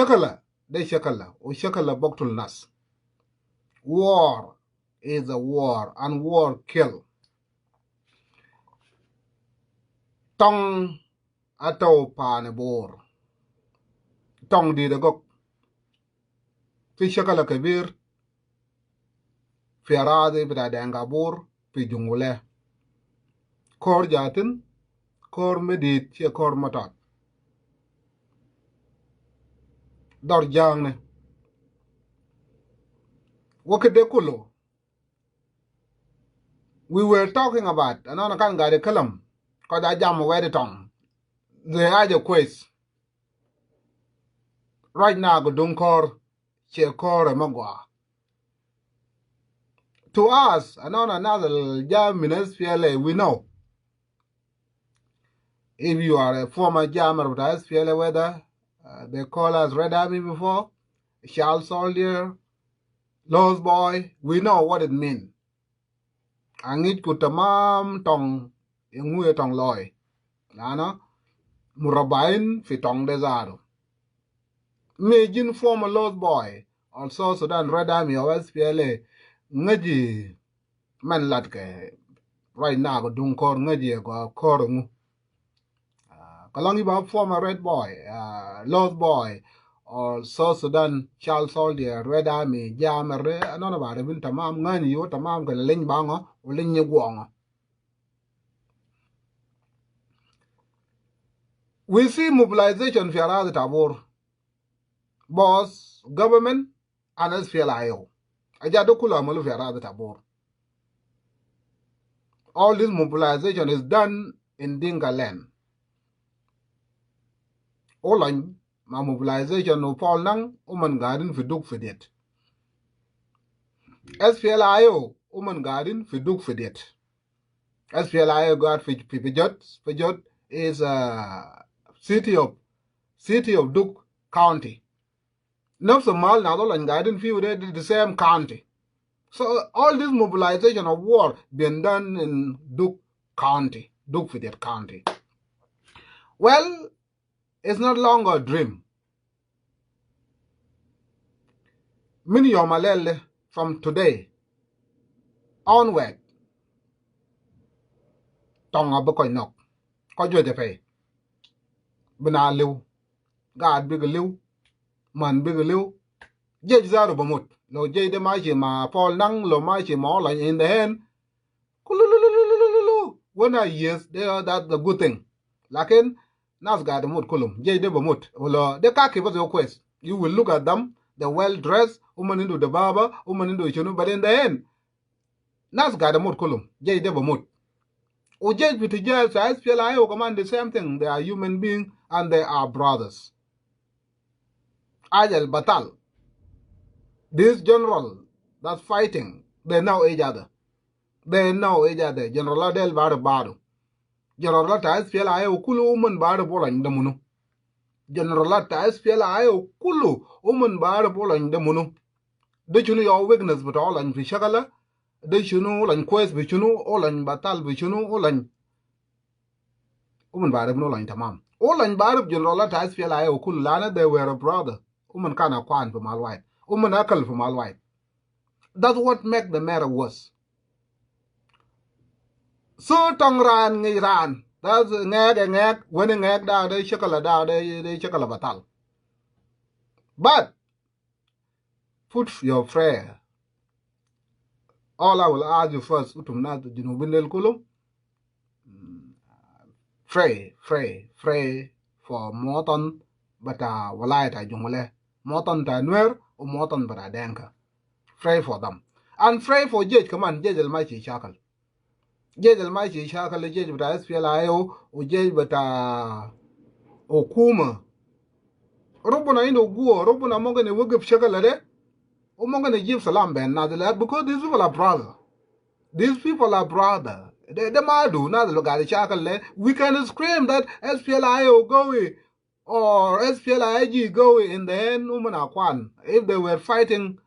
Shakala, de shakala, o shakala boktul nas. War is a war, and war kill. Tong ato pane bor. Tong di de gok. Fi shakala kabir, fi arade bida denga bor, fi jungule. Kor jatin, kor medit, che kor matat. Dor jang ne. Wakade kulo. We were talking about, anana kan gade kalam, kada jam wede tong. The aja quest. Right now, go don't kor, che kor magwa. To us, another jam in SPLA, we know. If you are a former jammer of the SPLA, whether they call us Red Army before, child soldier, lost boy, we know what it means. Angit kutamam tong, inguye tong loy. Lana, murabain fi tong desaro. Imagine former lost boy, also Sudan Red Army or SPLA, ngaji man latke. Right now, go dung kor ngaji go kor ngu. Kalongi ba former red boy, lost boy, or South Sudan child soldier, Red Army, jammer, anon about it, tamam ngani yo tamam kan ling bango, o ling guanga. We see mobilization for other tabor, boss, government, and SPLIO. Ajadokula malu for other tabor. All this mobilization is done in Dinka land. All my mobilization no fall nang, garden for duk for det. SPLIO, garden for duk for det. SPLIO got for Pijot is a city of Duke County. No Somal now and garden few the same county. So all this mobilization of war been done in Duke County, Duke for that county. Well, it's not longer a dream. Many of Malele from today onward, Tonga Bokoy Nok, Kojo Jape, Bena Liu, God Big Liu, Man Big Liu, Jej Zaru Bamut, no Jay de Machi ma Paul Nang, Lo Machi ma all in the hand. When I yes, that's the good thing. Lakin, Nas got the mood kulum, Jay de Bamut, or the Kaki was your quest. You will look at them, the well dressed, woman into the barber, woman into Chunu, but in the end, Nas got the mood kulum, Jay de Bamut. O Jay with the jails, SPLIO command the same thing. They are human beings and they are brothers. Ajal Batal. This general that's fighting, they know each other. They know each other. General Adel Badu. General SPLIO Kulu woman Badu Polan the Munu. General SPLIO Kulu woman Badu Polan the Munu. They should know your weakness, but all and Fishagala. They should know and quest, which you know, all and Batal, which you know, all and Woman Badu no line tamam. All and Badu General SPLIO Kulu Lana, they were a brother. Woman Kana Kwan from all white. Woman Akal from all white. That's what make the matter worse. So tong ran ngi ran. That's ngag when ngag da de chakala da de chakala batal. But put your prayer. All I will ask you first, utum na jinubindel kulum. Pray for moton bata walay ta jungule. Moton ta nwer o moton bata denka. Pray for them. And pray for Judge, come on, Judge Almighty Chakal. Judge Almighty Chakal, Judge bata SPLIO, o Judge bata Okuma. Robuna indo guo, Robuna mogane wugip Chakalade, o mogane give salam ben nadala, because these people are brothers. These people are brothers. They madu, not look at the Chakale. We can scream that SPLIO go or SPLIG go in the end, Umana Kwan, if they were fighting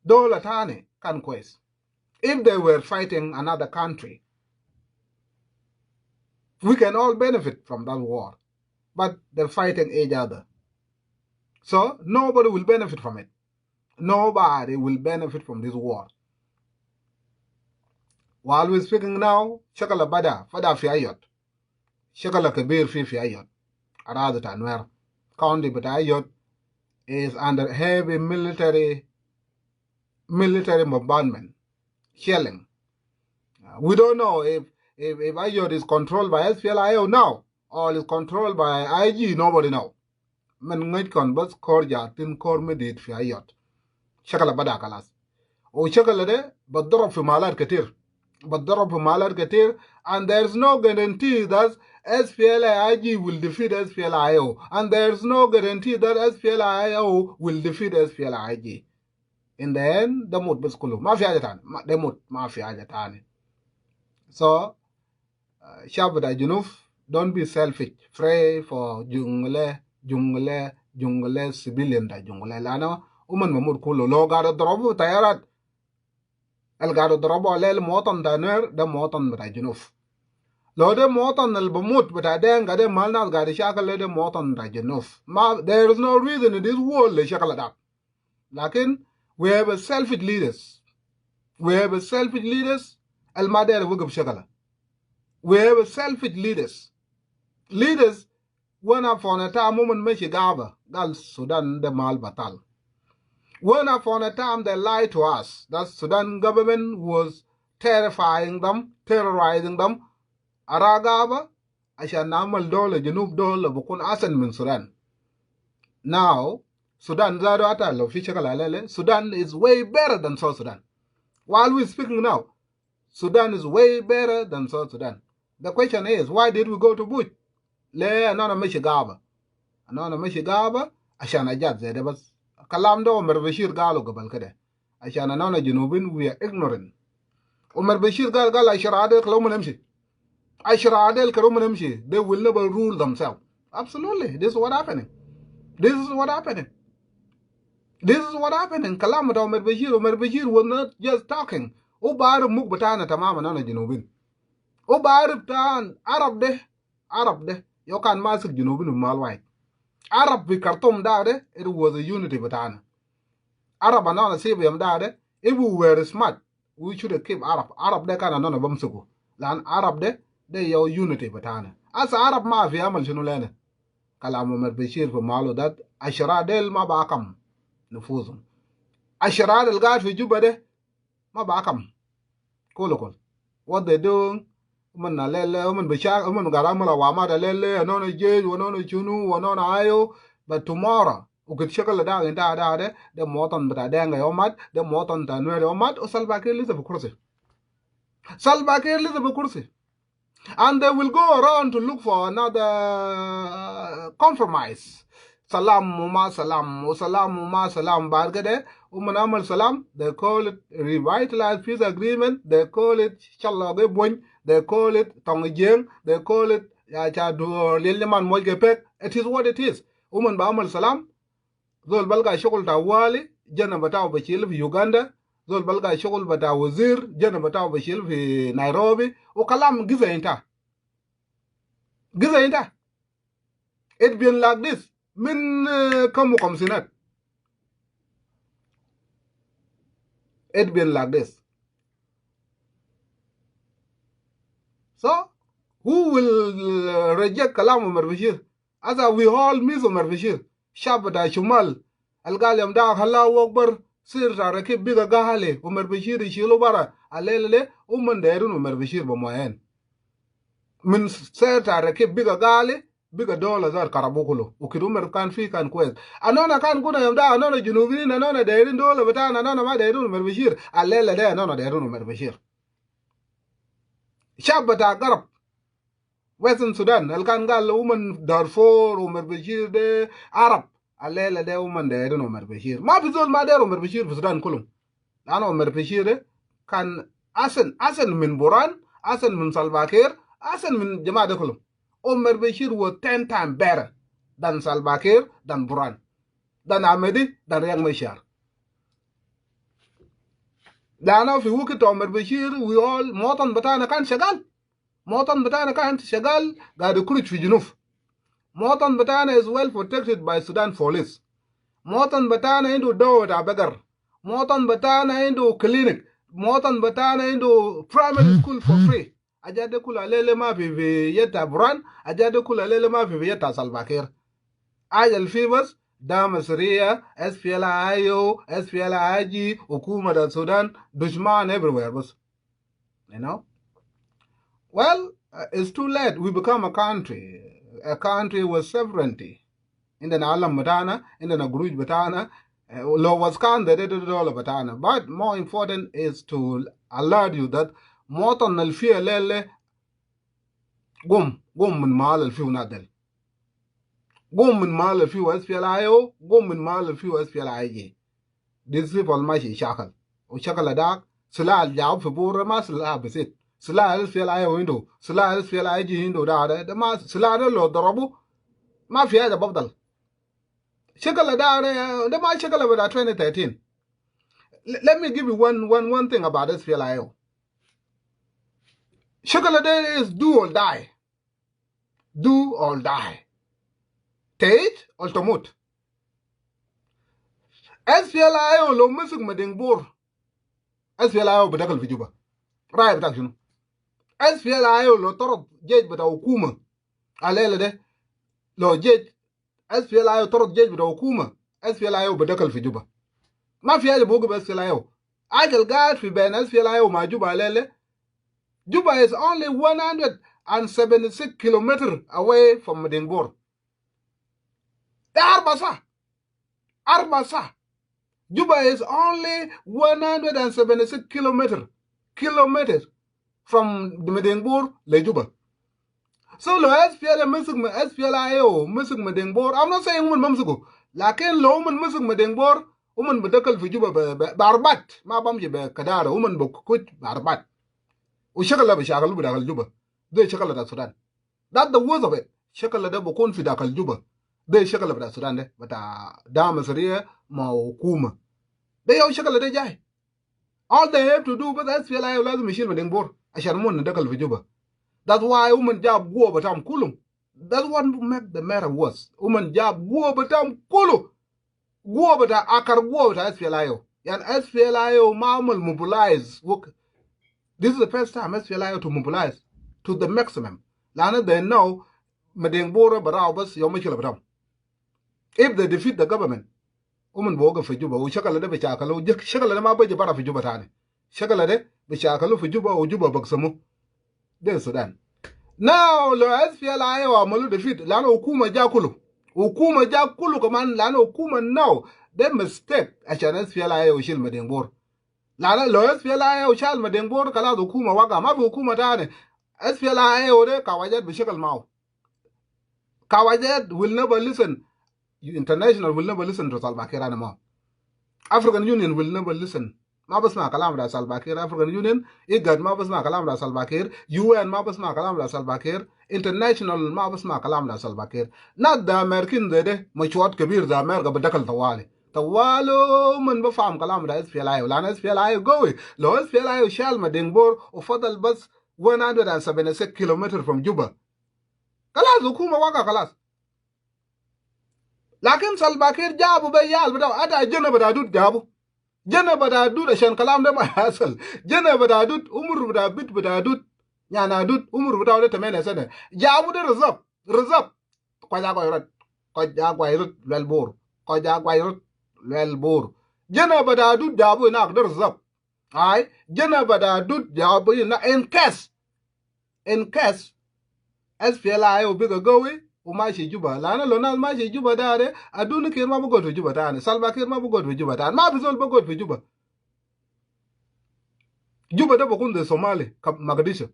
Dolatani conquest. If they were fighting another country, we can all benefit from that war. But they're fighting each other. So nobody will benefit from it. Nobody will benefit from this war. While we're speaking now, shakala bada, fada fi ayot. Shakala kabir fi ayot. Arada tanwer. County but ayot is under heavy military bombardment, shelling. We don't know if Ayot is controlled by SPLIO now or is controlled by IG, nobody know. Man ngai kon bas korja tin kor medit fi Ayot. Shakala bada kalas. O shakala de baddarab fi malat katir. Baddarab fi malat katir, and there's no guarantee that SPLIG will defeat SPLIO, and there's no guarantee that SPLIO will defeat SPLIG. In the end, the mood baskulu. Ma fi ajatan. The mood ma fi ajatan. So, Shabda Junuf, don't be selfish. Pray for jungle civilian da jungle. Lana, mamur kulo. Lo gado drobo tayarat. El gado drobo alel moton daner, the moton da Junuf. Lo de moton el bamut, but I then gade malnas gade shakal de moton da Junuf. There is no reason in this world le shakaladak. Lakin, we have a selfish leaders. El mader wugub shakala. We have selfish leaders. Leaders, when upon a time, woman meshi gaba, gal Sudan de mal batal. When upon a time they lied to us, that Sudan government was terrorizing them. Aragaba, asha namal dole, junub dole, bukun asen min Sudan. Now, Sudan zado atal official alele, Sudan is way better than South Sudan. While we're speaking now, Sudan is way better than South Sudan. The question is, why did we go to Bush? Le anana meshigaba. Ashana jad zede bas. Kalam do Umar Bashir galo gabal kade. Ashana nana junubin, we are ignorant. Umar Bashir gal asharadel kalumanamshi. Asharadel kalumanamshi. They will never rule themselves. Absolutely. This is what happening. Kalam do Umar Bashir was not just talking. Ubar mukbatana tamama nana junubin. Ubar tan Arab de. You can masuk junubin malwai. Arab bi Khartoum dade, it was a unity batana. Arab anana sibiyam dade, if we were smart, we should have kept Arab. Arab de kana nana bamsuku. Lan Arab de your unity batana. As Arab ma fi amal shunulene. Kalam Umar Bashir fi malo dat, ashara del ma baakam nufuzum. Ashara del gad fi Juba de, ma baakam. Kolokol. What they doing? Man na lele, man bishak, man garamala wama da lele, anona jej, anona chunu, anona ayo. But tomorrow, ukit shakal da inta de, the moton bata denga yomat, the moton tanwe yomat, o Salbakir liza bukursi. And they will go around to look for another compromise. Salam, bargade, umanamal salam, they call it revitalized peace agreement, they call it shalage boin. They call it Tongjeng, they call it Liliman Mojgepek. It is what it is. Uman Ba'amal Salam, Zol Balga Shokul Tawali, Jana Batao Bashil of Uganda, Zol Balga Shokul Bata Wazir, Jana Batao Bashil of Nairobi, Okalam Gizainta. It's been like this. Min Kamukom Sinat. It's been like this. So, who will reject Kalam Umar Bashir? As we all miss Umar Bashir. Shabda Shumal, Al Galiam Da Hala Wokber, Sirta Rakib Biga Gahale, Umar Bashir Shilobara, Alele, Derun Umar Bashir Bomoyen. Min Serta Rakib Biga Gale, Biga dollars are Karabukulo, Ukidumer can fee can quest. Anona can go down, anona Junubin, anona Derin Dollar, but anona Derun Umar Bashir, Alele, anona Derun Umar Bashir. Shabata Garab, Western Sudan, El Kangal, woman Darfur, Umar Bashir, de Arab, Alela de woman, de Umar Bashir. Mapizol Mader, Umar Bashir, Sudan Kulum. Lano Umar Bashir can Asen min Buran, Asen min Salbakir, Asen min Jamada Kulum. Umar Bashir was 10 times better than Salbakir, than Buran, than Ahmedi, than Yang Mashar. Lana if you look at Umar Bashir, we all Motan Batana kan Shagal. Gadu Kurich Junuf. Motan Batana is well protected by Sudan police. Motan batana into do ta beggar. Motan batana into clinic. Motan batana into primary school for free. Ajade kula lele ma fi yeta Buran, ajade kula lele ma fi yeta Salbakir. Ajal fibers, Dama Syria, SPLIO, SPLIG, Hukuma da Sudan, Dushman everywhere. You know? Well, it's too late. We become a country with sovereignty. In the Alam Batana, in the Nagruj Batana, law was can the all Batana. But more important is to alert you that Moton al Fia Lele Gum min Mal al Fiu Nadel. Gum min Mal al Fiu SPLIO, Gum min Mal al Fiu SPLIG. These people mashi shakal. O shakal adak, Sila al Jab for Burma, Sila Besit. Sila SPLIO window, Sila SPLIG window, the mas Sila lo Dorobu, Mafia the Bobdal. Shakala da, the my shakala about 2013. Let me give you one thing about SPLIO. Shakala da is do or die. Do or die. Take or tomut. SPLIO lo musuk mading bor. SPLIO bedakal vijuba. Rai bedak shunu. SPLIO lo torot jej beda hukuma. Alele de lo jej SPLIO torot jej beda hukuma. SPLIO bedakal vijuba. Ma fi aje bogu SPLIO. Ajal gad fi ben SPLIO ma Juba alele. Juba is only 176 kilometers away from Medingbor. Arbasa. Juba is only 176 kilometers from Medingbor le Juba. So lo SPLIO musuk Medingbor. I'm not saying woman mamsuko. Lakin lo woman musuk Medingbor, woman bedakal fi Juba barbat. Ma bamji be kadara woman bokut barbat. Ushakala be shakalu bedakal Juba. They shakala da Sudan. That's the worst of it. Shakala da bokun fi dakal Juba. They shakala da Sudan de. But Dama Syria ma hukuma. They all shakala de jai. All they have to do but SPLIO lazim mishil Medingbor. Ashan mun dakal fi Juba. That's why women job go batam kulum. That's what make the matter worse. Women job go batam kulu. Go bata akar go bata SPLIO. And SPLIO mamul mobilize. This is the first time SPLIO to mobilize to the maximum. Lana they know Medingbora Barabas Yomachil Batam. If they defeat the government, women boga for Juba, Shakala de Bichakalo, Shakala Mabaja Bara for Juba Tani. Shakala de Bichakalo for Juba or Juba Baksamu. Then Sudan. Now, the SPLIO are Malu defeat Lano Okuma Jakulu. Okuma Jakulu command Lano Okuma now. They mistake as an SPLIO Shil Medingbor. Lana lo SPLIO Shal Medingbor Kala Okuma Waga, Mabu Okuma Tane. SPLIO de Kawajat Bishakal Mao. Kawajat will never listen. International will never listen to Salva Kiir anymore. African Union will never listen. Mabasma kalam da Salva Kiir. African Union, IGAD mabasma kalam da Salva Kiir. UN mabasma kalam da Salva Kiir. International mabasma kalam da Salva Kiir. Not the American de machwat kabir da America badakal tawali. Tawalo man bafam kalam da SPLIO. Lana SPLIO go. Lo SPLIO shal Medingbor o fadal bas 176 kilometers from Juba. Kalas hukuma waka kalas. Lakin Salva Kiir jabu be yal bada ada jena bada dut jabu. Jena bada dut ashan kalam da ma hasal. Jena bada dut umur bada bit bada dut. Nyana dut umur bada wala tamene sana. Jabu de reserve. Kwaja kwa irut lel bor. Jena bada dut jabu na de reserve. Ay jena bada dut jabu na in case SPLIO biga gowi umashi Juba lana lona mashi Juba dare adunu Kiir ma bugot fi Juba tane Salva Kiir ma bugot fi Juba tane ma bizol bugot fi Juba da bokunze Somali Mogadishu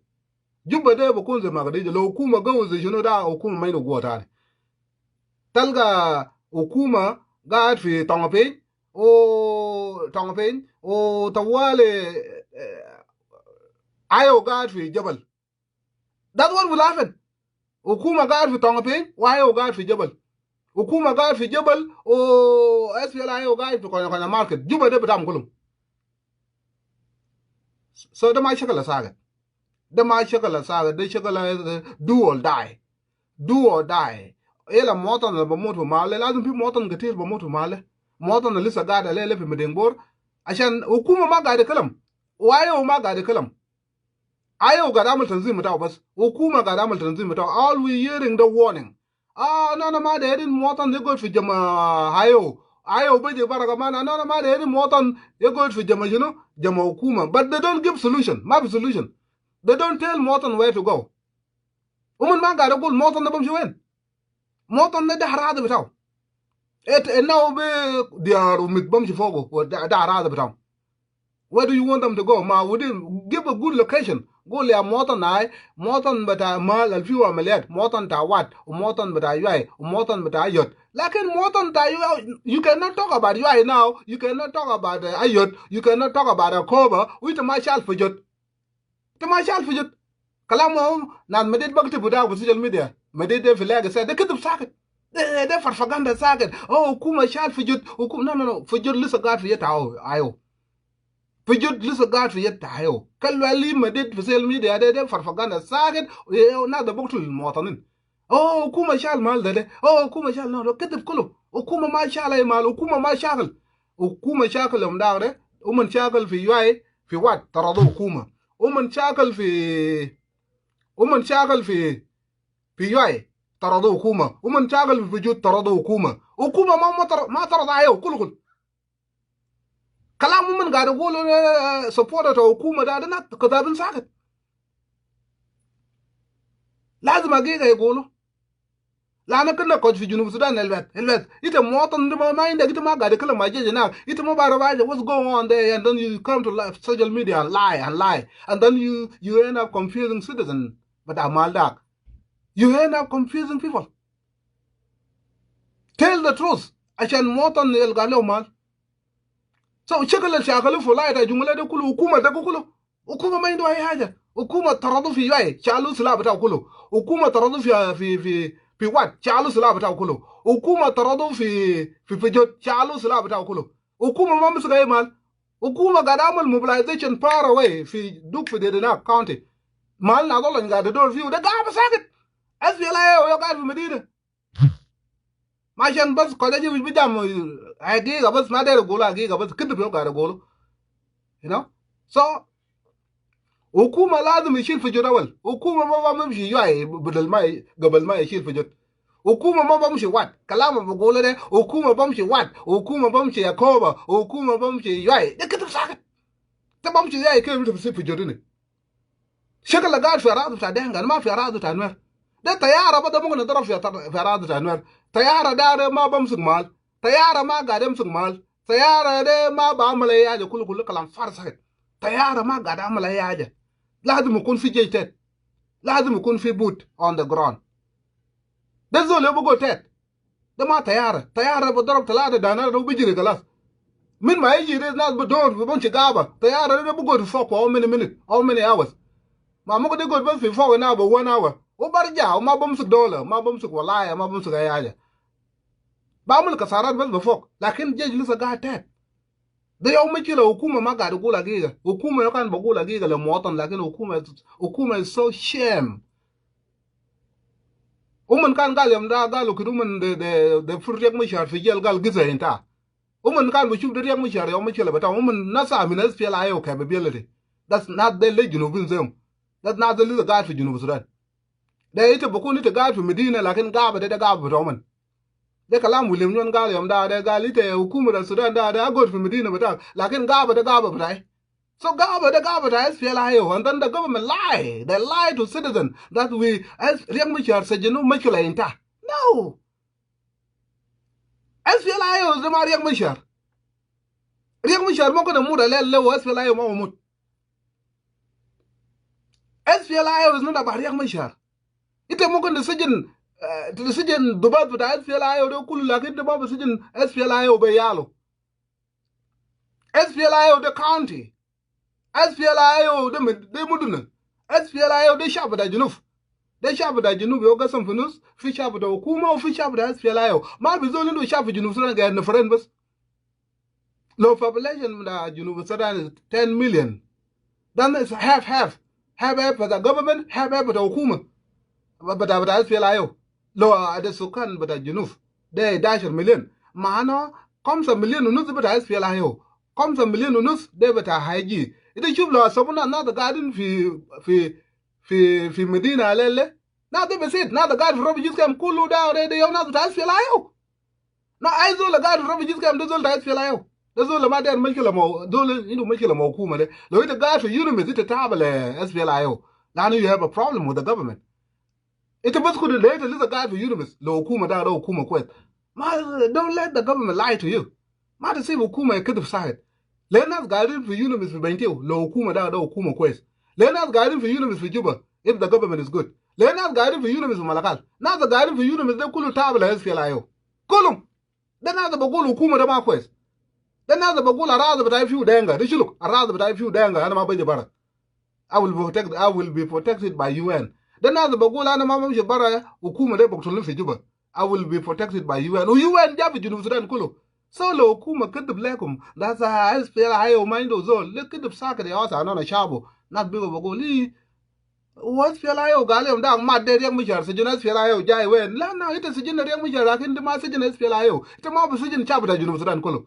Juba da bokunze Mogadishu lo hukuma gawze shino da hukuma maino go tane talga hukuma gaad fi Tongapen o tawale ayo gaad fi Jabal. That's what will happen. Hukuma gaad fi Tongapen, wayo gaad fi Jabal. Hukuma gaad fi Jabal, o SPLIO gaad fi Konya market. Juba de betam kulum. So the my shakala saga. The my shakala saga, the shakala do or die. Do or die. Ela motan na bamoto male, lazim pi motan gatir bamoto male. motan na lisa gada lele fi medingbor ashan hukuma ma gada kalam wayo ma gada kalam ayo gada amal tanzim mutaw bas hukuma gada amal tanzim mutaw all we hearing the warning no ma da irin motan ne god fi jama ayo baje baraka mana no ma da irin motan ne god fi jama jama hukuma but they don't give solution ma fi solution they don't tell motan where to go ma gada gol motan na bamshi wen motan ne da harada bitaw now be they are mit bamshi fogo da harada bitaw where do you want them to go ma wouldn't give a good location go le motan bata mal alfiwa maliyat motan ta wat motan bata yai motan bata yot lakin motan ta you cannot talk about yai now you cannot talk about ayot you cannot talk about a cover with marshal fujot to marshal fujot kalamo nan medit bakti buda ku social media medit de filaga say de kitub saket de farfaganda saket hukuma shal fujot hukum no fujot lisa gat fi yata ayo fujut lisa gad fi yetta hayo kalwa li madid fi social media de farfaganda saget na da buktul motanin hukuma shal mal de hukuma shal no ketib kulu hukuma ma shal ay mal hukuma ma shakal hukuma shakal mdagre uman shakal fi yuay fi wat taradu hukuma uman shakal fi yuay taradu hukuma uman shakal fi fujut taradu hukuma ma tarada hayo kulu kalamu man gada golo supporter ta hukuma da na kadabin sakat lazim agiga golo la na kana coach fi junub sudan elwet ita motan de ma inda ita ma gada kala majeje na ita ma bara baje what's going on there and then you come to social media and lie and then you end up confusing citizens but amaldak you end up confusing people tell the truth ashan motan el galo mal so shakalu fulai ta jumla da kulu hukuma da kulu hukuma ma ndo haja hukuma taradu fi yai chalu sila bata kulu hukuma taradu fi wat chalu sila bata kulu hukuma taradu fi jot chalu sila bata kulu hukuma ma musu ga mal hukuma ga damal mobilization far away fi duk fi de na county mal na dole ga da door view da ga ba sakit asbila yo ga fi medina mashan bas college bi jam agiga bas ma dere golo agiga bas kidib yo gara golo you know so hukuma lazim yishil fi jodawal hukuma ma ba mumshi yoy budal mai gabal mai yishil fi jod hukuma ma ba mumshi wat kalama ba golo de hukuma ba mumshi wat hukuma ba mumshi yakoba hukuma ba mumshi yoy de kidib sakat ta ba mumshi yoy ke bi fi jodine shakala gar fi aradu ta denga ma fi aradu ta nwer ده طياره بدا ممكن نضرب في اراضي انوار طياره ده ما بمسك مال طياره ما قاعد يمسك مال طياره ده ما بعمل اي حاجه كله كلام فارغ طياره ما قاعد اعمل اي حاجه لازم يكون في جيش تيت لازم يكون في بوت اون ذا جراوند ده زول يبغى تيت ده ما طياره بضرب 3 دينار ده بيجري خلاص من ما يجي ناس بدور بمشي غابه طياره ده بيقعد فوق او many hours ما ممكن يقعد بس في فوق هنا ب 1 hour وبرجع وما بمسك دولة ما بمسك ولاية ما بمسك أي حاجة بعمل كسارات بس بفوق لكن جيج لسه قاعد تحت ده يوم مشكلة حكومة ما قاعد يقول حقيقة حكومة كان بقول حقيقة للمواطن لكن حكومة is so shame ومن كان قال يوم ده قالوا كده من ده فريق مشهر في جيل قال جزء انت ومن كان بيشوف ده ريق مشهر يوم مشكلة بتاع ومن ناسا من اس بي ال اي capability that's not the جنوبين زيهم that's not the little guy في جنوب السودان ده ita bukun ita gafi Medina lakin gaba da gaba Roman da kalam William Nyon gal yam da gal ita hukumar Sudan da god fi Medina bata lakin gaba da gaba bata so gaba da SPLA and then the government they lie to citizens that we as riang machar sajenu machula inta no SPLA is the riang machar mo ko da mu da lelle SPLA mo mut SPLA is not about riang machar ita mungkin decision dubat bata SPLA do kullu lakin da babu decision SPLA be yalo SPLA the county SPLA de muduna SPLA de shabada junub yo gasam funus fi shabada hukuma fi shabada SPLA ma bi zo lindo shafi junub sudan ga na friend bas low population da junub sudan is 10 million then it's half for the government half for the hukuma bada SPLA lo ada sukan bada junub de 10 million maana Comes a million unus but I feel I ho. Comes a million unus de but I haji. It is you lost someone another garden fi Medina lele. Now they said now the guard from just come cool down they have not that feel I ho. Now I saw the guard from just come doesn't that feel I ho. That's all the matter Mikilamo, Dole into Mikilamo Kumade. Look the guard for you visit the table as feel I ho. Now you have a problem with the government. It was good later, little guy for universe, low Kuma down, low Kuma quit. Don't let the government lie to you. Mother say Kuma could have side. Let us guide for universe for Bentio, low Kuma down, low Kuma quest. Let us guide for universe for Juba, if the government is good. Let us guide for universe for Malakal. Now the guiding for universe, the Kulu Table as Filayo. Kulum. Then other Bagulu Kuma the Marquest. Then other Bagula rather but I few danger. Did you look? I rather but I few danger, and I'm a I will be protected by UN. Then other Bagula and Mamma Jabara, Ukuma de Bokulu Juba. I will be protected by UN. UN Javi Sudan Kulu. So low Kuma cut the blackum. That's a high spell high mind of zone. Look at the sack of the house on a shabo. Not big of a goli. What's Fialayo Gallium down, mad dead young Michel, Sejonas Fialayo, Jai Wen. Lana, it is a general Michel, I can the Massagenes Fialayo. It's a mob decision chapter, Sudan Kulu.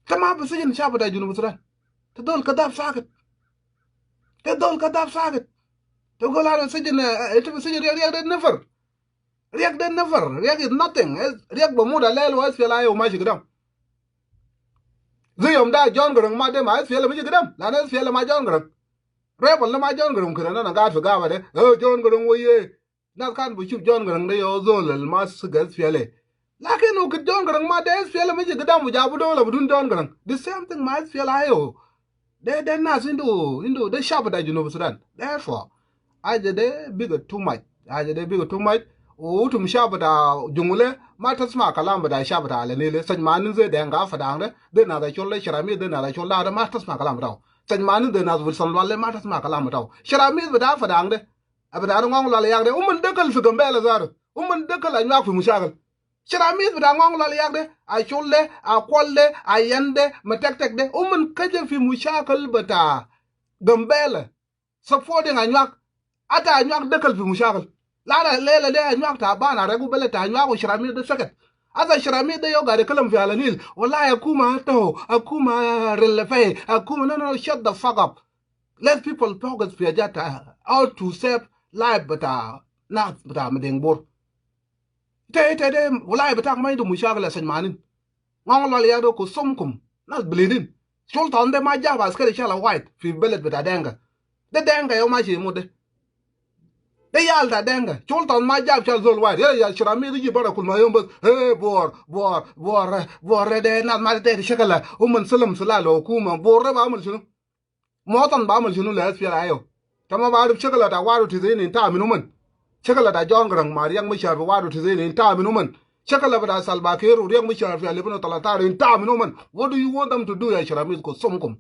The mob decision chapter, Sudan. The doll cut up socket. The doll cut up socket. The go out and say, it was a never. React then never. React is nothing. React Bermuda Lel was Fialayo Majigam. Zayom da John Grung, Madam, I feel a Majigam. Lana feel my John Grung. Rebel my John Grung, and God for Gavade. Oh, John Grung, we now can't we shoot John Grung, they all zol, and Mass gets Fiale. Lucky no could John Grung, my days feel a Majigam with Abudola, but John Grung. The same thing might feel I. They're not into the shop that Sudan. Therefore, I did a bigger too much. I did a bigger too much. Oh, to Shabata Jungule, Matas Makalam, but I Shabata, and such man they then go for down there. Then I shall let Sharami, then I shall let Matas Makalam. Such man then as with some Matas Makalam. Sharami without for down there. But I don't want Laliag, woman deckle for Gambelazar, woman deckle and Yaku Mushagal. Sharami with a long Laliag, I shall let, I qual le, I yende, Matek de, woman Kajafi Mushakal, but Gambela supporting a Yak, Ata Yak deckle for Mushakal. Lara Lela de Nyakta Bana, Regulata, Yago Sharami the second. As I Sharami the Yoga, the Colum Vialanil, Wala Akuma to, Akuma Relefe, Akuma, no, shut the fuck up. Let people talk as Piajata, how to save life, but not but I'm a ding board. Tay them, Wala, but I'm mind to Mushagala and Manin. Mangaliado Kusumkum, not bleeding. Shult on them my job as Kelly White, feel bellet with a danger. The danger, oh my mother. They yell that danger. Cholt on my job, Charles White. Yeah, Sharami, you better cool my own, but hey, war, they not my dead shakala, woman Salam Salalo, Kuma, Bor Bamal, Morton Bamal, you know, let's feel Io. Come about chocolate, I water to in time, woman. Chocolate, I John Grang, my young Michel, water to in time, woman. Chocolate, I Salbakir, young Michel, if you live in Talatar in time, woman. What do you want them to do, Sharami, go some come?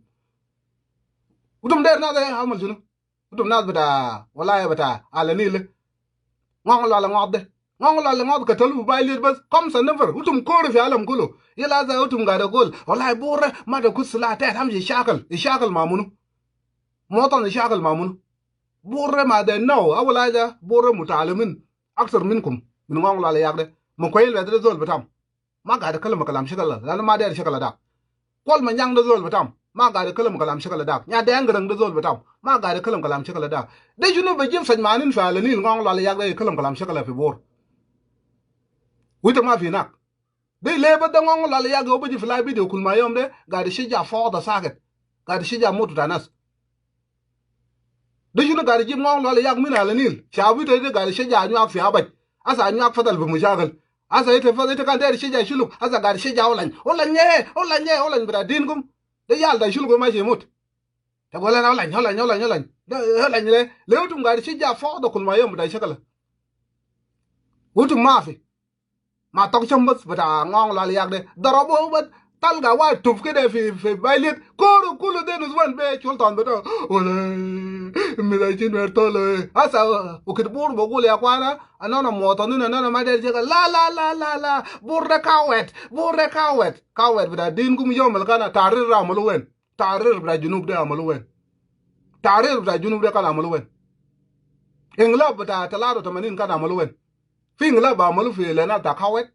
Wouldn't there not how much, you know? Utum nas bata wala bata ala nile ngong la ngod ka talu baylir bas comme ça never utum ko fi alam kulo yela za utum ga da gol wala bore ma da kusla ta ham ji shakal mamunu motan shakal mamunu bore ma da no awala da bore mutalimin aksar minkum min ngong la yagde mo koyel da zol batam ma ga da kalma kalam shakal la ma da shakal da kol ma nyang da zol batam ma ga da kalam shakala dak nya da ngrang da zol batam ma ga da kalam shakala dak de juno be jim san manin fa la ni ngong la yak da kalam shakala fi bor wita ma fi nak de le ba da ngong la yak go be fly video kul ma yom de ga da shija fo da saget ga da shija motu tanas de juno ga da jim ngong la yak min ala nil shabu de ga da shija nyu ak fi abaj asa nyu ak fadal bu mushagal asa ite fa ite kan de shija shulu asa ga da shija olan nye bra din gum de yal da shulu ma jemut ta gola na holan le utum ga shija fo da kul ma yom da shakala utum ma fi ma tok chambas bata ngong la yak de darabo bat talga wa tuf ke de fi baylit koru kulu de nuzwan be chultan bata wala mi da chin mer tolo asa ukit bur bo gule akwana anona moto nuna nana ma de jega la burre kawet bata din gum yomal kana tarir ramulu wen tarir bra junub de amalu wen tarir bra junub de kana amalu wen engla bata talaro tamanin kana amalu wen fing la ba amalu fi lena ta kawet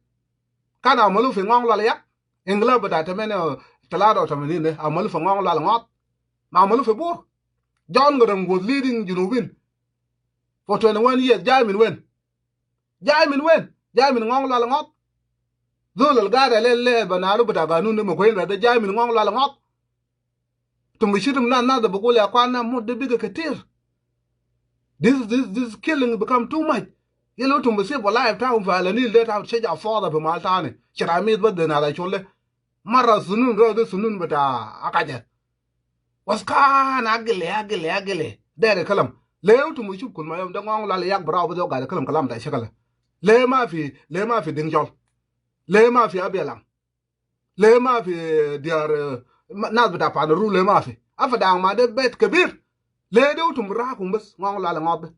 kana amalu fi ngong la yak ingla bata tamene talado tamene ne amal fa ngong la ngot ma amal fa bor John Garang was leading Junubin for 21 years. Jamin ngong la ngot. Zul gada le banaru bata ganu ne mo koyin da Jamin ngong la ngot. Tumbishitum na the bugule akwana mo de bigger katir. This killing become too much. You know, to me, for lifetime, for a little let out, change our father from Maltani. Should I meet with the Nada Chole? Mara Sunun, go the Sunun, but Akaja. Was can agile. There, Kalam. Leo to Mushu, my own Dong Laliak Bravo, got a Kalam Kalam, the Shakala. Le Mafi Dingjol. Le Mafi Abialam. Le Mafi, dear, not but upon the rule Le Mafi. After down my bed, Kabir. Le do to Murakumbus, Wong Lalamab.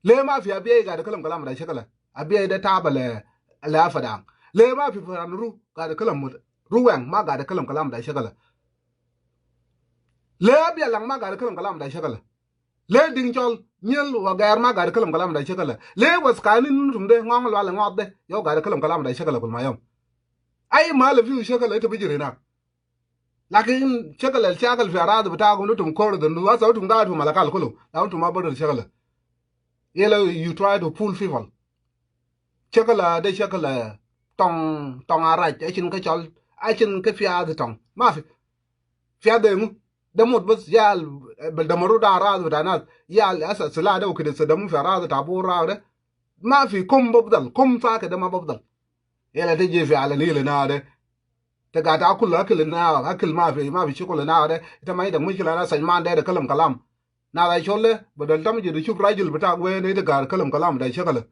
Le ma fi abiye ga da kalam da shakala abiye da tabale la fadang le ma fi faran ru ga da kalam ruwan ma ga da kalam da shakala le abiya lang ma ga da kalam da shakala le dingjol nyel wa gar ma ga da kalam da shakala le was kanin rum de ngong la ngod de yo ga da kalam da shakala kul mayam ai ma la fi shakala ita bijire na lakin shakala shakal fi arad bata gundu tum kor da ndu wasa tum ga tum malakal kulu da tum ma bodal shakala you try to pull people. Chakala de chakala tong arai. I chin kachal. I chin kafia the tong. Mafi. Fia them. The mood was yal. But the maruda rad with another. Yal as a salado could say the mufara the tabu rad. Mafi cum bobdal. Cum fak at the mabobdal. Yella de jif alanil nade. The gat akul akil now. Akil mafi chukul nade. It made a mushkila as a man there the kalam. Now I sholle, but the damage the shuk rajul batak way the gar kalam da shakala.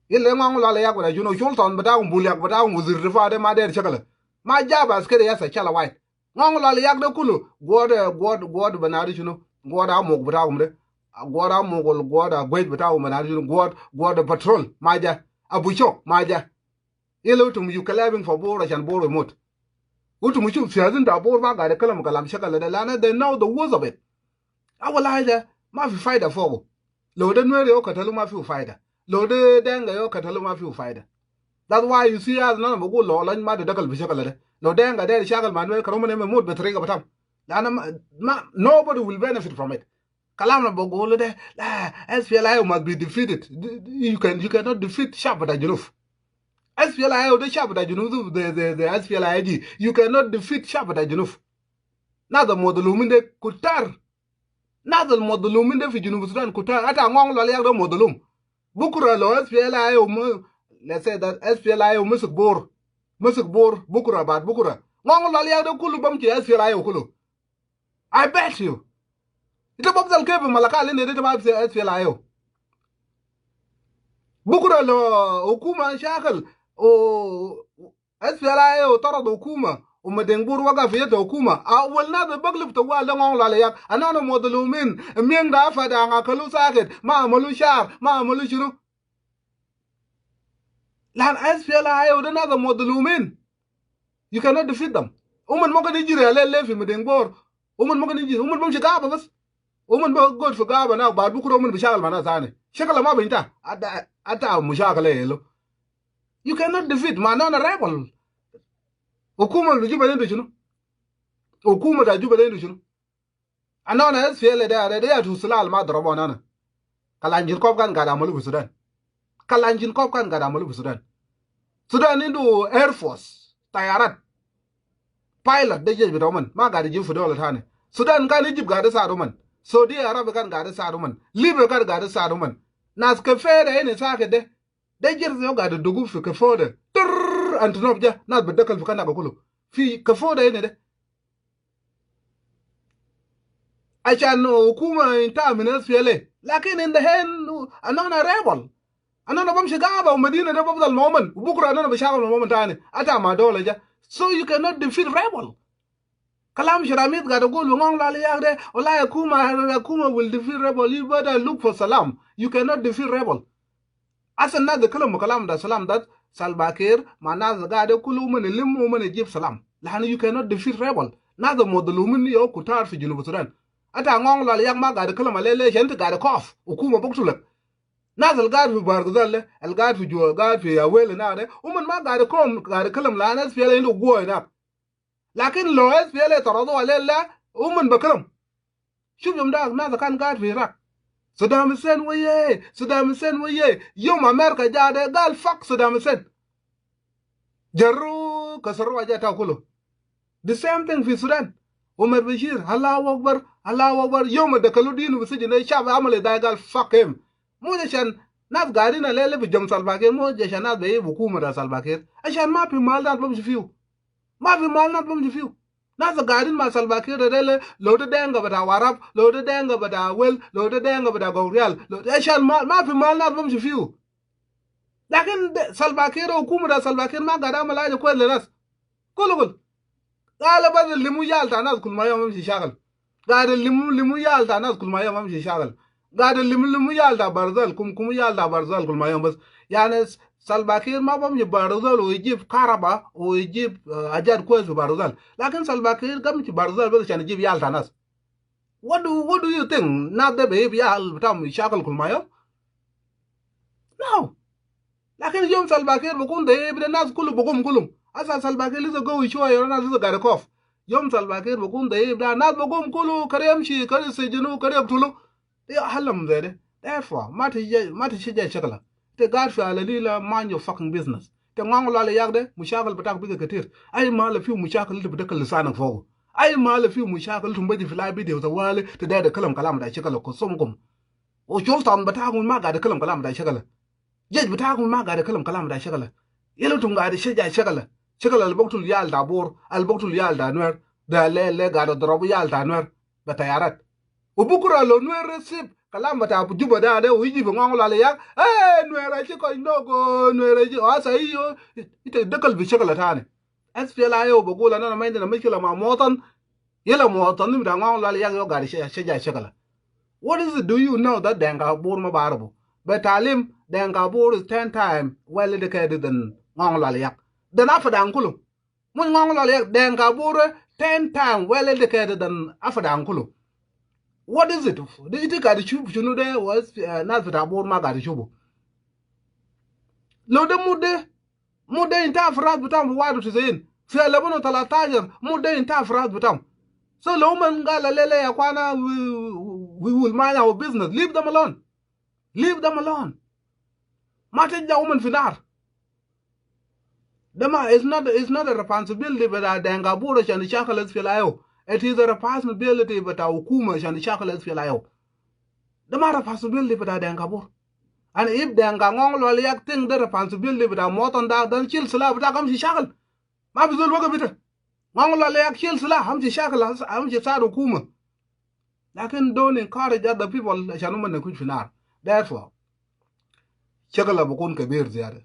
Ilemang la yak with a juno shulton, but down bulyak, but down was the father my dead shakala. My job as kid as a chala white. Long la yak the kulu, God banadino, God amok without God amok, God a great without manadino, God a patrol, maja, a bushok, maja. Ilotum you collabing for Borash and Bor remote. Utumuchu doesn't a board back at the kalam shakala the lana, they know the words of it. I will either Mafi fighter for. Loaded Mary Okatalu Mafi fighter. Loaded Danga Okatalu Mafi fighter. That's why you see us none of a good law like Mother Duckle Bishakala. No danga there shackle manuel Karuman mood but ring of time. Nobody will benefit from it. Kalama Bogole SPLI must be defeated. You cannot defeat Shabbat Junuf. SPLI the Shabbat Junuf the SPLI. You cannot defeat Shabbat Junuf. Now the Modulum de Kutar. Nadal modulum in the Fijun Sudan Kuta at a long Laliago modulum. Bukura lo SPLI let's say that SPLI Musuk Bor Bukura bad Bukura. Long Laliago Kulubum to SPLI Kulu. I bet you. It's about the cave Malakal in the about the SPLI. Bukura lo Okuma Shackle o SPLI o Toro Okuma. Umadengbur waga fieta okuma will not the buglip to wall long lalayak anano modulumin mienda fada ngakalu saket ma malushar ma malushuru lan SPLI or another modulumin you cannot defeat them moga nijire lefi medengbur moga nijire bum shigaba bas god for gaba now bad bukuro bishal mana zane shakala ma binta ata mushakala yelo you cannot defeat manana rebel Okuma Juba Lenduchino. Okuma da Juba Lenduchino. Anona SPL there to Salal Madrabonana. Kalanjin Kopkan Gadamalu Sudan. Kalanjin Kopkan Gadamalu Sudan. Sudan into Air Force, Tayarat. Pilot, they just with woman, Margaret Jim for Dolatane. Sudan can Egypt got a Saruman. Saudi Arabican got a Saruman. Libya got a Saruman. Nas Cafe in a Saturday. They just got a Dugu for Cafode. And to know, not but Duckle Fukanakulu. Fee Cafoda in it. I shall know Kuma in time in SPLA. Lakin in the hand, another rebel. Another one Shigaba, Medina above the moment. Bukra another shower momentan. Atama dollar. So you cannot defeat rebel. Kalam Sharamit got a good long laliade, or like Kuma will defeat rebel. You better look for Salam. You cannot defeat rebel. As another Kalam da Salam that. Salbakir, Manaz Gade Kuluman, Limuman, Egypt Salam. Lana, you cannot defeat rebel. Neither Modulumini or Kutar for Junubusudan. At a long Laliak Maga, the Kalamalele, Gent got a cough, Ukuma Boktulak. ناس القاعد في بارغزال القاعد في جوا قاعد في اويل هناك ومن ما قاعد يكلم لا ناس في عنده قوه هناك لكن لو ناس في ترضوا عليه لا ومن بكلم شوف يوم ده ناس كان قاعد في العراق صدام حسين وياه صدام حسين وياه يوم امريكا جاء قال فك صدام حسين جروا كسروا وجهته كله the same thing في السودان عمر بشير الله اكبر الله اكبر يوم دخلوا دينه بسجن الشعب عمل ده قال فك هم مو عشان ناس قاعدين الليله بجم سلفاكير مو عشان ناس بيه حكومه سلفاكير عشان ما في مال ناس بمشي فيه ما في مال ناس بمشي فيه ناس قاعدين مع سلفاكير الليله لو تدنغ بتاع وراب لو تدنغ بتاع ويل لو تدنغ بتاع غوريال عشان ما في مال ناس بمشي فيه لكن سلفاكير حكومه سلفاكير ما قاعد عمل حاجه كويس للناس كله قال بدل اللي مو يالتا ناس كل ما يوم يمشي شغل قاعد اللي مو يالتا ناس كل ما يوم يمشي شغل قاعد اللي مو يالتا برزل كم يالتا برزل كل ما يوم بس يعني سلفاكير ما بمشي برزل ويجيب كهرباء ويجيب حاجات كويس في برزل لكن سلفاكير قام يجيب برزل بس عشان يجيب يالتا ناس what do you think ناس ده بيجيب يال بتاعهم شغل كل ما يوم no لكن يوم سلفاكير بكون ده يبدا الناس كله بقوم كلهم asa salbakir لسه قوي شويه الناس لسه قاعد كوف يوم سلفاكير بكون ضعيف ده الناس بقوم كله كده يمشي كده يسجنوه كده يقتلوه ده حلم زي ده therefore ما تشجع شغله انت قاعد في على ليله mind your fucking business انت نقول على ياك ده مشاكل بتاعك بيجي كتير اي ما فيه مشاكل اللي بدك لسانك فوق اي ما فيه مشاكل تنبدي في لاي فيديو توالي تدار كلام ده شغله قسمكم وشوف طعم بتاعكم ما قاعد كلام ده شغله جيج بتاعكم ما قاعد كلام ده شغله يلو قاعد يشجع شغله شغل البقتل يال دابور البقتل يال دانوير ده لا قاعد يضرب يال دانوير بتيارات وبكره لو نوير رسيب كلام بتاع جوبا ده ويجي بنقول على ياك نوير اجي كو نوغو نوير اجي اسا ايو يتدخل في شغله ثاني اسفل ايو بقول انا ما عندنا مشكله مع مواطن يلا مواطن بتاع نقول على ياك قاعد يشجع شغله what is it do you know that دانغابور ما بعرفه بتعليم دانغابور is 10 times well educated than نقول على ياك the Afadang Kulu. Mun Mongol then Gabura 10 times well educated than Afadang. What is it? Did you think I should you know there was not that about Magadishubu? Loda Mude in time for us, but I'm wild to say in. Say Labono Talatajan, Mude in time for us, but I'm. So Loman Galalele Aquana, we will mind our business. Leave them alone. Leave them alone. Martin the woman Finar. It's not a responsibility but I dangabura and the chakales filayo. It is a responsibility but our kumas and the chakales filayo. The matter possibility but I dangabur. And if dangangong loliak think the responsibility but our moton da then chill sala but I come to shackle. Mabzul work a bit. Mongoliak chill sala, I'm to shackle, I'm to sad kuma. Lakin don't encourage other people shanuman and kuchinar. Therefore, shackle of Bukun Kabir there.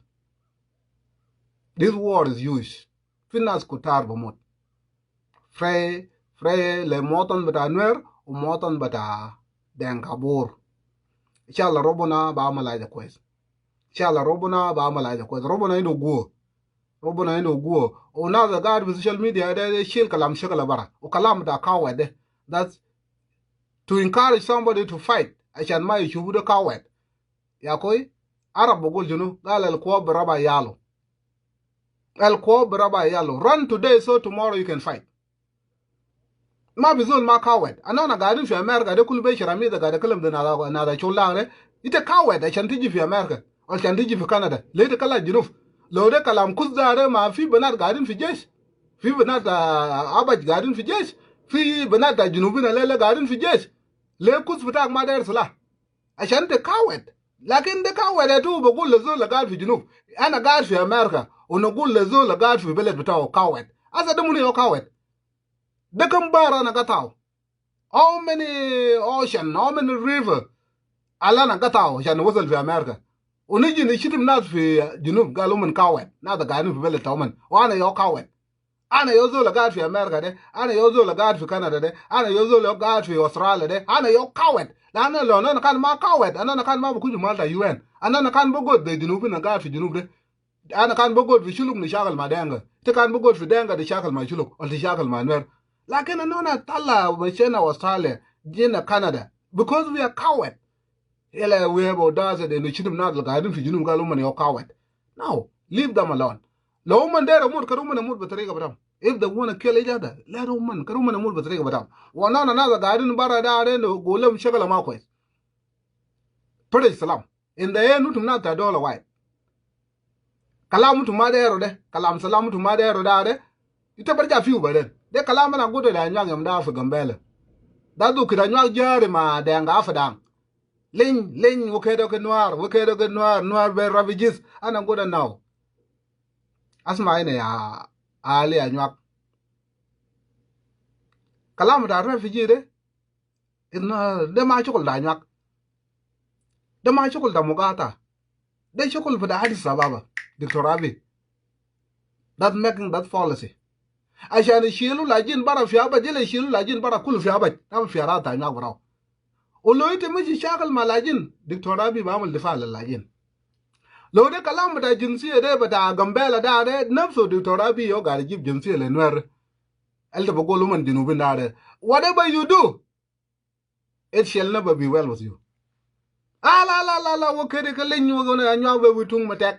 This word is used. Finas kutar bamot. Frey le moton bata nwer u moton bata dengabur. Inshallah robona ba amalai da kwes. Inshallah robona ba amalai da kwes. Robona ino guo. Robona ino guo. O na the guard with social media they shil kalam shakala bara. O kalam da coward. That's to encourage somebody to fight. Ashan mai shubu coward. Yakoi Arab bogol junu gal el ko braba yalo. El ko braba yalo. Run today so tomorrow you can fight. Ma bizul ma coward. Anona gadin fi America de kulbe shirami da gada kalam da na da chola ite coward ashan tiji fi America. Or shan tiji fi Canada. Lede kala junuf. Lo de kalam kuzdare ma fi banat gadin fi jesh. Fi banat abaj gadin fi jesh. Fi banat junubina lele gadin fi jesh. Le kuz bitak ma der sala. Ashan te coward. Lakin de coward tu baqul lezo la gad fi junub. Ana gad fi America. ونقول لزول قاعد في بلد بتاعه كاوت هذا ده منو كاوت ده كم بار انا قطعه how many ocean how many river على انا قطعه عشان وصل في امريكا ونجي نشتم ناس في جنوب قالوا من كاوت ناس قاعدين في بلد تاعهم وانا يو كاوت انا يو زول قاعد في امريكا ده انا يو زول قاعد في كندا ده انا يو زول قاعد في استراليا ده انا يو كاوت لان لو انا كان ما كاوت انا كان ما بكون مالتا يو ان انا كان بقول ده جنوب انا قاعد في جنوب ده أنا كان بقول في شلوك نشاغل مع دينغا كان بقول في دينغا نشاغل مع شلوك أو نشاغل مع نور لكن أنا طلع مشينا أستراليا جينا كندا because we are coward Ele we have audace de no chitum na the garden fi junub galu man yo coward. No, leave them alone. The woman there mur karuman mur batarega badam. If they want to kill each other, let woman karuman mur batarega badam. One on another garden bara da no golem shagala makwes. Praise salam. In the end mutum na ta dollar white. Kalam to madero de, kalam salam to madero da de. Ita barja fiu ba de. De kalam na godo da nyang da fa gambele. Da du kida nyang jare ma de nga fa dang. Ling wokedo ke noir noir be ravages ana godo now. Asma ine ya ali anyak. Kalam da refugee de. Ina de ma chokol da anyak. De ma chokol da mugata. De chokol for the Addis Ababa. Dr. Abiy. That making that policy. Ashan shilu lajin bara fiaba jele shilu lajin bara kulu fiaba. Tam fiara ta anyak brao. Olo ite miji shakal malajin. Dr. Abiy ba amal difa lajin. Lo de kalam da jinsiya de bata gambela da de nafso Dr. Abiy yo gari jib jinsiya le nwer. Elta bagolo man jinubin da de. Whatever you do, it shall never be well with you. La wakere kalenyu wagone anywa we witung matek.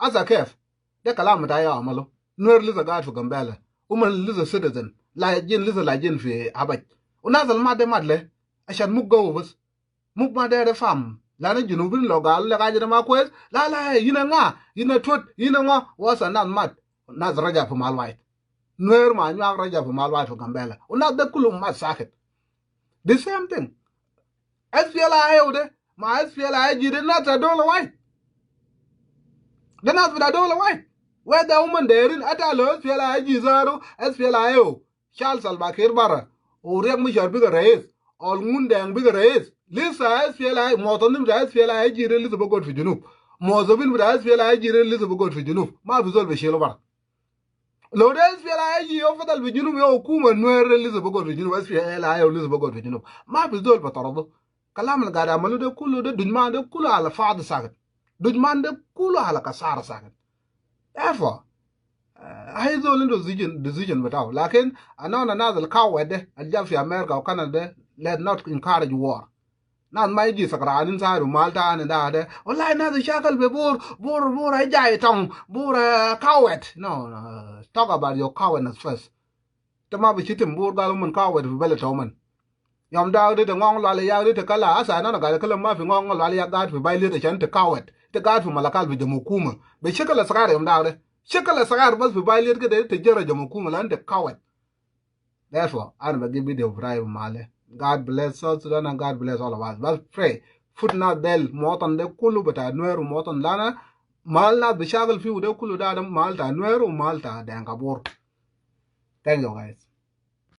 Asa kef. De kalam da ya amalo. Nwer liza gad for gambela. Liza citizen. Liza lajin fi abaj. Unazal made madle. Ashan muggo was. Mugma de fam. Lana junubin logal la gajana makwes. La yina nga. Yina tut. Yina nga. Wasa nan mat. Naz raja for malwait. Nwer ma anywa raja for malwait for gambela. Unaz de kulum mat saket. The same thing. SPLI ode. Ma SPLI jide not a dollar white. The not with a dollar white. Where the woman there in Atalo, SPLI Gizaro, SPLIO, Charles Albakir Barra, or Remish bigger race, or Mundang bigger race. Lisa SPLI, Motonim SPLI Gire Elizabeth God for Junub. Mozovin with SPLI Gire Elizabeth God for Junub. Ma Vizol Vishilova. Lord SPLI over the Vijunum, Kuma, Nuer Elizabeth God for Junub, SPLI Elizabeth God for Junub. Ma Vizol Patarabo. Kalam gada malu de kulu de dujman de kulu ala faad sagat. Dujman de kulu ala kasara sagat. Therefore, I don't decision without. Lakin, anon another coward, and Jaffy America or Canada, let not encourage war. Not my G Sakran inside of Malta and that. Well, another shackle before I die tongue, bore coward. No, talk about your cowardness first. The Mabi Chitim Burgalum coward with Bellatoman. Yom dao de ngong la ya de kala asa na ga kala ma fi ngong la ya gad fi baile de chan te kawet te gad fi malakal bi jamukuma be shekala sagar yom dao de shekala sagar bas fi baile de te jera jamukuma lan te kawet. Therefore I will give you the bribe male. God bless South Sudan and God bless all of us. But pray foot na del moton de kulu bata nueru moton lana mal na bishagal fi de kulu da mal ta nueru mal ta de ngabor. Thank you guys.